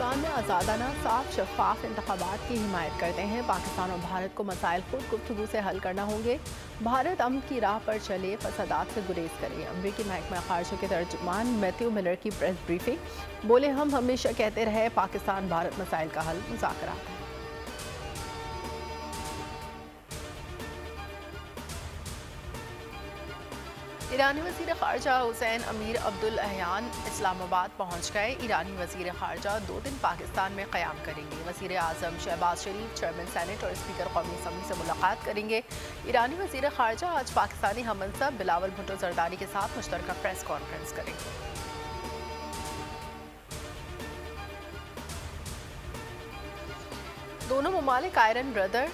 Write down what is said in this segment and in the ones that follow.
पाकिस्तान में आज़ादाना साफ शफाफ इंतखाबात की हिमायत करते हैं। पाकिस्तान और भारत को मसाइल खुद गुफ्तगू से हल करना होंगे। भारत अमन की राह पर चले, फसादात से गुरेज करे। अमरीकी महकमा खारजा के तर्जुमान मैथ्यू मिलर की प्रेस ब्रीफिंग। बोले, हम हमेशा कहते रहे पाकिस्तान भारत मसाइल का हल मुज़ाकरात है। ईरानी वज़ीर ख़ारजा हुसैन अमीर अब्दुल अहयान इस्लामाबाद पहुँच गए। ईरानी वज़ीर ख़ारजा 2 दिन पाकिस्तान में क़याम करेंगे। वज़ीर आज़म शहबाज शरीफ, चेयरमैन सेनेट और स्पीकर कौमी असम्बली से मुलाकात करेंगे। ईरानी वज़ीर ख़ारजा आज पाकिस्तानी हम मनसब बिलावल भुट्टो ज़रदारी के साथ मुश्तरका प्रेस कॉन्फ्रेंस करेंगे। दोनों ममालिक आयरन ब्रदर,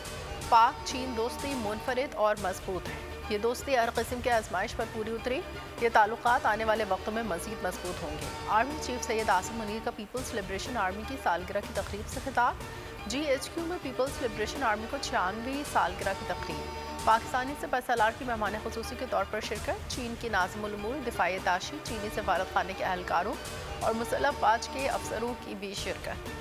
पाक चीन दोस्ती मुनफरिद और मजबूत है। ये दोस्ती हर किस्म के आजमाइश पर पूरी उतरी। ये ताल्लुकात आने वाले वक्तों में मजीद मजबूत होंगे। आर्मी चीफ सैयद आसिम मुनीर का पीपल्स लिबरेशन आर्मी की सालगिरह की तकरीब से खिताब। GHQ में पीपल्स लिबरेशन आर्मी को 96वीं सालगिरह की तकरीब। पाकिस्तानी से पैसालार की मेहमान खुसूसी के तौर पर शिरकत। चीन की नाज़िमुल उमूर दिफाई ताशी, चीनी सफारत खाने के अहलकारों और मुसल्लह अफवाज के अफसरों की भी शिरकत।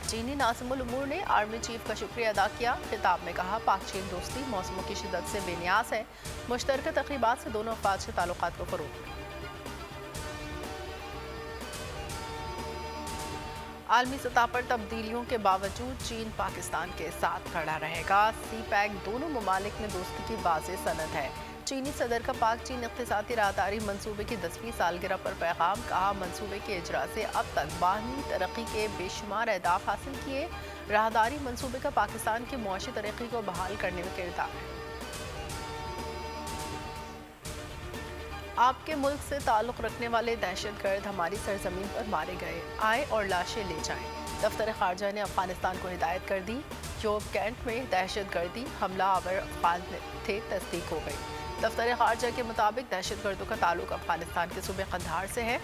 चीनी नाज़िमुल उमूर ने आर्मी चीफ का शुक्रिया अदा किया। खिताब में कहा, पाक चीन दोस्ती मौसमों की शिद्दत से बेनियाज है। मुश्तरका तक़रीबात से दोनों अफवाज के ताल्लुकात को फ़रोग़ मिलेगा। आलमी सतह पर तब्दीलियों के बावजूद चीन पाकिस्तान के साथ खड़ा रहेगा। CPEC दोनों ममालिक में दोस्ती की वाज़ेह सनद है। चीनी सदर का पाक चीन इक़्तिसादी राहदारी मंसूबे की 10वीं सालगिरह पर पैगाम। कहा, मंसूबे के इजरा से अब तक बाहमी तरक्की के बेशुमार अहदाफ हासिल किए। राहदारी मंसूबे का पाकिस्तान की मुआशी तरक्की को बहाल करने में किरदार है। आपके मुल्क से ताल्लुक़ रखने वाले दहशतगर्द हमारी सरजमीन पर मारे गए, आए और लाशें ले जाएं। दफ्तर खारजा ने अफगानिस्तान को हिदायत कर दी। जो कैंट में दहशतगर्दी हमला आवर अफगान थे, तस्दीक हो गई। दफ्तर खारजा के मुताबिक दहशतगर्दों का ताल्लुक अफगानिस्तान के सूबे कंधार से है।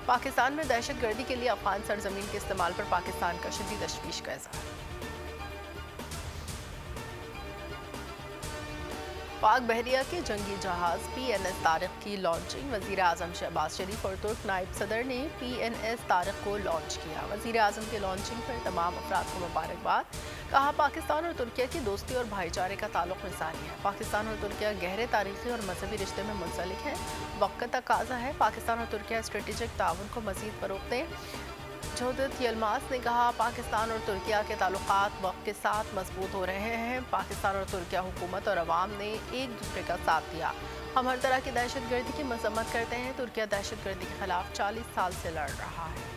पाकिस्तान में दहशतगर्दी के लिए अफगान सरजमीन के इस्तेमाल पर पाकिस्तान का शदीद तशवीश का इज़हार। पाक बहरिया के जंगी जहाज़ PNS तारिक की लॉन्चिंग। वज़ीर आज़म शहबाज शरीफ और तुर्क नायब सदर ने PNS तारिक को लॉन्च किया। वज़ीर आज़म के लॉन्चिंग पर तमाम अफराद को मुबारकबाद। कहा, पाकिस्तान और तुर्किया की दोस्ती और भाईचारे का ताल्लुक मिसाली है। पाकिस्तान और तुर्किया गहरे तारीखी और मजहबी रिश्ते में मुंसलिक हैं। वक्त का तकाजा है पाकिस्तान और तुर्किया स्ट्रेटेजिक ताउन को मज़ीद फ़रोग़ दें। जोदत यलमास ने कहा, पाकिस्तान और तुर्किया के ताल्लुकात वक्त के साथ मजबूत हो रहे हैं। पाकिस्तान और तुर्किया हुकूमत और अवाम ने एक दूसरे का साथ दिया। हम हर तरह की दहशतगर्दी की मजम्मत करते हैं। तुर्किया दहशतगर्दी के खिलाफ 40 साल से लड़ रहा है।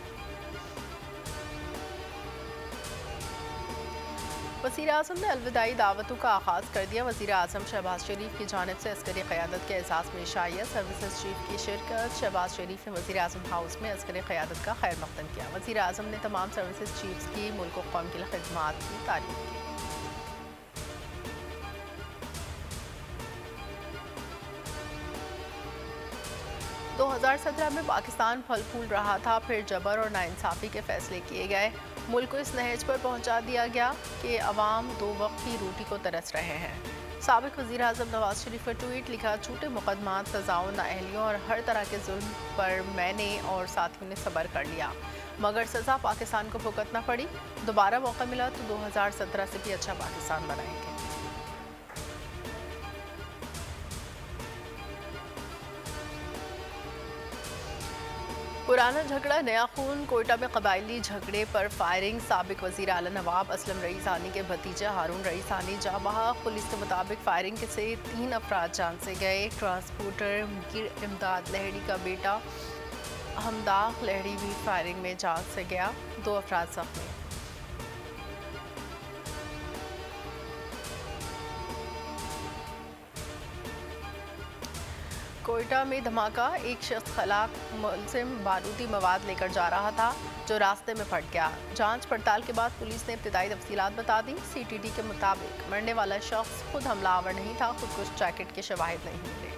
वज़ीर आज़म ने अलविदाई दावतों का आगाज़ कर दिया। वज़ीर आज़म शहबाज शरीफ की जानिब से अस्करी क़यादत के एहसास में इशाइया सर्विसेज चीफ की शिरकत। शहबाज शरीफ ने वज़ीर आज़म हाउस में अस्करी क़यादत का खैर मक़दम किया। वज़ीर आज़म ने तमाम सर्विसेज चीफ्स की मुल्क व कौम के लिए खिदमात की तारीफ़ की। 2017 में पाकिस्तान फल फूल रहा था, फिर जबर और नाइंसाफ़ी के फैसले किए गए। मुल्क को इस नहज पर पहुंचा दिया गया कि अवाम 2 वक्त की रोटी को तरस रहे हैं। साबिक़ वज़ीर आज़म नवाज शरीफ ने ट्वीट लिखा, झूठे मुकदमात, सज़ाओं, नाअहलियों और हर तरह के जुल्म पर मैंने और साथियों ने सब्र कर लिया, मगर सज़ा पाकिस्तान को भुगतना पड़ी। दोबारा मौका मिला तो 2017 से भी अच्छा पाकिस्तान बनाएंगे। पुराना झगड़ा नया खून। कोयटा में कबायली झगड़े पर फायरिंग। साबिक वज़ीर आला नवाब असलम रईसानी के भतीजे हारून रईसानी जाँ बहक। पुलिस के मुताबिक फायरिंग से 3 अफराद जान से गए। ट्रांसपोर्टर मीर इमदाद लहड़ी का बेटा हमदाग लहड़ी भी फायरिंग में जान से गया। 2 अफराद जख्मी। कोयटा में धमाका। एक शख्स खलाक मुलजिम बारूदी मवाद लेकर जा रहा था, जो रास्ते में फट गया। जांच पड़ताल के बाद पुलिस ने इब्तिदाई तफसीलात बता दी। CTD के मुताबिक मरने वाला शख्स खुद हमलावर नहीं था। खुदकुश जैकेट के शवाहिद नहीं मिले।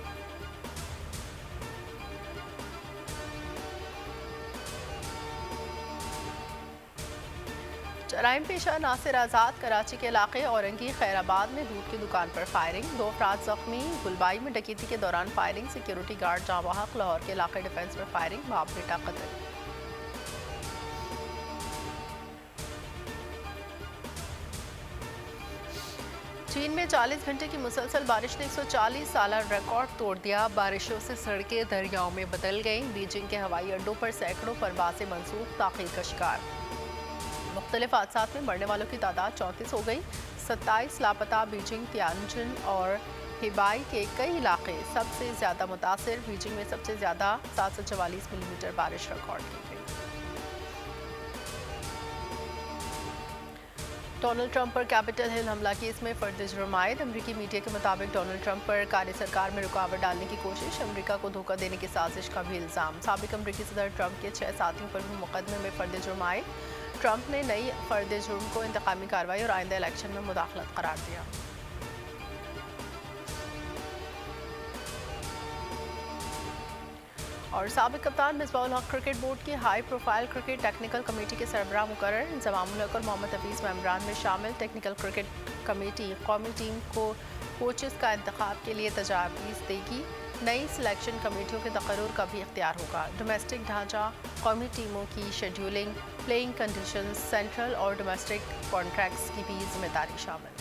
जराइम पेशा नासिर आज़ाद कराची के इलाके औरंगी खैराबाद में दूध की दुकान पर फायरिंग। 2 अफराद जख्मी। गुलबाई में डकैती के दौरान फायरिंग। सिक्योरिटी गार्ड जाँ बहक। लाहौर के इलाके डिफेंस में फायरिंग। बाप बेटा कत्ल। चीन में 40 घंटे की मुसलसल बारिश ने 140 साल रिकॉर्ड तोड़ दिया। बारिशों से सड़कें दरियाओं में बदल गईं। बीजिंग के हवाई अड्डों पर सैकड़ों परवाजें मंसूख, ताख़ीर का शिकार। मुख्तलिफ हादसात में मरने वालों की तादाद 34 हो गई। 27 लापता। बीजिंग, तियानजिन और हिबाई के कई इलाके सबसे ज़्यादा मुतासिर। बीजिंग में सबसे ज़्यादा 744 मिलीमीटर बारिश रिकॉर्ड की गई। डोनाल्ड ट्रंप पर कैपिटल हिल हमला केस में फर्द जुर्म आयद। अमरीकी मीडिया के मुताबिक डोनाल्ड ट्रंप पर कार्य सरकार में रुकावट डालने की कोशिश, अमरीका को धोखा देने की साजिश का भी इल्ज़ाम। साबिक अमरीकी सदर ट्रंप के 6 साथियों पर भी मुकदमे में फर्द जुर्म आए। ट्रंप ने नई फर्द जुर्म को इंतकामी कार्रवाई और आइंदा इलेक्शन में मुदाखलत करार दिया। और साबिक कप्तान मिसबाहुल हक क्रिकेट बोर्ड की high profile cricket technical committee के सरबराह मुकर्रर। इंज़मामुल हक और मोहम्मद हफीज़ मेंबरान में शामिल। टेक्निकल क्रिकेट कमेटी कौमी टीम को कोचेस का इंतखाब के लिए तजावीज़ देगी। नई सिलेक्शन कमेटियों के तकर्रुर का भी इख्तियार होगा। डोमेस्टिक ढांचा, कौमी टीमों की शेड्यूलिंग, प्लेइंग कंडीशंस, सेंट्रल और डोमेस्टिक कॉन्ट्रैक्ट्स की भी जिम्मेदारी शामिल।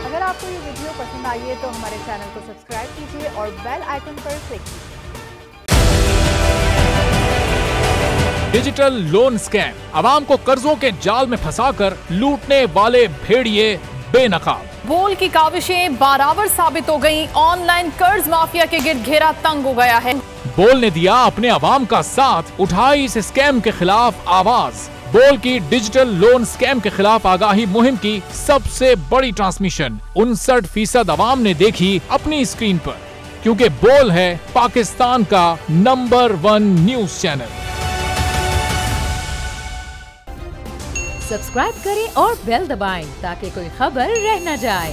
अगर आपको ये वीडियो पसंद आई है तो हमारे चैनल को सब्सक्राइब कीजिए और बेल आइकन पर क्लिक कीजिए। डिजिटल लोन स्कैम, आवाम को कर्जों के जाल में फंसाकर लूटने वाले भेड़िए बेनकाब। बोल की काविशें बाराबर साबित हो गईं। ऑनलाइन कर्ज माफिया के गिर्द घेरा तंग हो गया है। बोल ने दिया अपने आवाम का साथ, उठाई इस स्कैम के खिलाफ आवाज। बोल की डिजिटल लोन स्कैम के खिलाफ आगाही मुहिम की सबसे बड़ी ट्रांसमिशन 59% आवाम ने देखी अपनी स्क्रीन पर, क्योंकि बोल है पाकिस्तान का नंबर 1 न्यूज चैनल। सब्सक्राइब करें और बेल दबाएं ताकि कोई खबर रह न जाए।